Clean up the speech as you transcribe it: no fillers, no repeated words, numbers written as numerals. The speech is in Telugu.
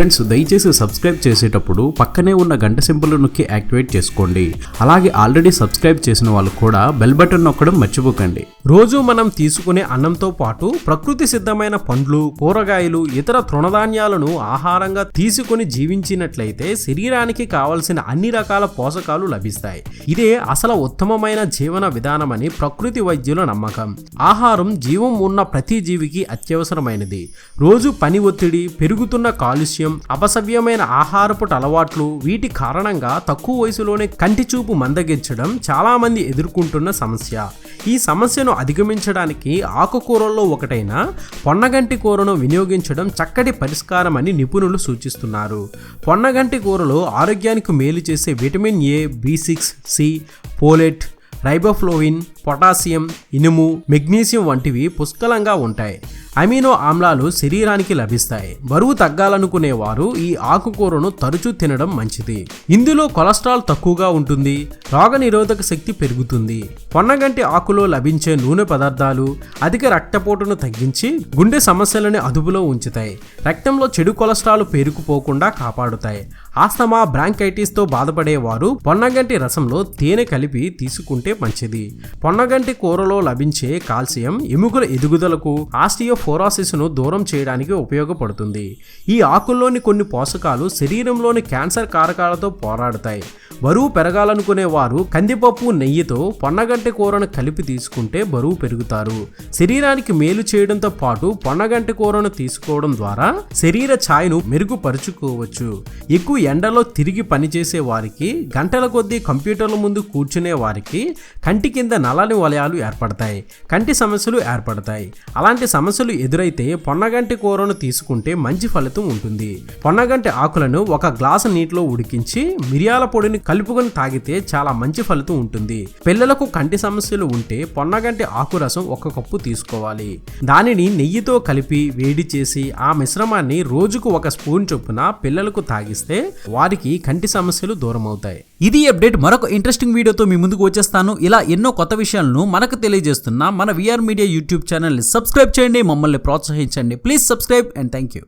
ఫ్రెండ్స్, దయచేసి సబ్స్క్రైబ్ చేసేటప్పుడు పక్కనే ఉన్న గంట సింబల్ నొక్కి యాక్టివేట్ చేసుకోండి. అలాగే ఆల్రెడీ సబ్స్క్రైబ్ చేసిన వాళ్ళు కూడా బెల్ బటన్ నొక్కడం మర్చిపోకండి. రోజు మనం తీసుకునే అన్నంతో పాటు ప్రకృతి సిద్ధమైన పండ్లు, కూరగాయలు, ఇతర తృణధాన్యాలను ఆహారంగా తీసుకుని జీవించినట్లయితే శరీరానికి కావలసిన అన్ని రకాల పోషకాలు లభిస్తాయి. ఇదే అసలు ఉత్తమమైన జీవన విధానమని ప్రకృతి వైద్యుల నమ్మకం. ఆహారం జీవం ఉన్న ప్రతి జీవికి అత్యవసరమైనది. రోజు పని ఒత్తిడి, పెరుగుతున్న కాలుష్యం, అపసవ్యమైన ఆహారపు అలవాట్లు, వీటి కారణంగా తక్కువ వయసులోనే కంటి చూపు మందగించడం చాలా మంది ఎదుర్కొంటున్న సమస్య. ఈ సమస్యను అధిగమించడానికి ఆకుకూరల్లో ఒకటైన పొన్నగంటి కూరను వినియోగించడం చక్కటి పరిష్కారం అని నిపుణులు సూచిస్తున్నారు. పొన్నగంటి కూరలో ఆరోగ్యానికి మేలు చేసే vitamin A, B6, C, folate, riboflavin, potassium, ఇనుము, మెగ్నీషియం వంటివి పుష్కలంగా ఉంటాయి. అమినో ఆమ్లాలు శరీరానికి లభిస్తాయి. బరువు తగ్గాలనుకునేవారు ఈ ఆకుకూరను తరచూ తినడం మంచిది. ఇందులో కొలెస్ట్రాల్ తక్కువగా ఉంటుంది, రోగనిరోధక శక్తి పెరుగుతుంది. పొన్నగంటి ఆకులో లభించే నూనె పదార్థాలు అధిక రక్తపోటును తగ్గించి గుండె సమస్యలను అదుపులో ఉంచుతాయి. రక్తంలో చెడు కొలెస్ట్రాల్ పేరుకుపోకుండా కాపాడుతాయి. ఆస్తమా, బ్రాంకైటిస్తో బాధపడేవారు పొన్నగంటి రసంలో తేనె కలిపి తీసుకుంటే మంచిది. పొన్నగంటి కూరలో లభించే కాల్షియం ఎముకల ఎదుగుదలకు, ఆస్టియోఫోరోసిస్ను దూరం చేయడానికి ఉపయోగపడుతుంది. ఈ ఆకుల్లోని కొన్ని పోషకాలు శరీరంలోని క్యాన్సర్ కారకాలతో పోరాడతాయి. బరువు పెరగాలనుకునే వారు కందిపప్పు, నెయ్యితో పొన్నగంటి కూరను కలిపి తీసుకుంటే బరువు పెరుగుతారు. శరీరానికి మేలు చేయడంతో పాటు పొన్నగంటి కూరను తీసుకోవడం ద్వారా శరీర ఛాయను మెరుగుపరుచుకోవచ్చు. ఎక్కువ ఎండలో తిరిగి పనిచేసే వారికి, గంటల కొద్దీ కంప్యూటర్ల ముందు కూర్చునే వారికి కంటి కింద నల్లని వలయాలు ఏర్పడతాయి, కంటి సమస్యలు ఏర్పడతాయి. అలాంటి సమస్యలు ఎదురైతే పొన్నగంటి కూరను తీసుకుంటే మంచి ఫలితం ఉంటుంది. పొన్నగంటి ఆకులను ఒక గ్లాసు నీటిలో ఉడికించి మిరియాల పొడిని కలుపుకొని తాగితే చాలా మంచి ఫలితం ఉంటుంది. పిల్లలకు కంటి సమస్యలు ఉంటే పొన్నగంటి ఆకు రసం 1 కప్పు తీసుకోవాలి. దానిని నెయ్యితో కలిపి వేడి చేసి ఆ మిశ్రమాన్ని రోజుకు 1 స్పూన్ చొప్పున పిల్లలకు తాగిస్తే వారికి కంటి సమస్యలు దూరం అవుతాయి. ఇది అప్డేట్. మరొక ఇంట్రెస్టింగ్ వీడియోతో మీ ముందుకు వచ్చేస్తాను. ఇలా ఎన్నో కొత్త విషయాలను మనకు తెలియజేస్తున్న మన విఆర్ మీడియా యూట్యూబ్ ఛానల్ని సబ్స్క్రైబ్ చేయండి, మమ్మల్ని ప్రోత్సహించండి. Please subscribe and thank you.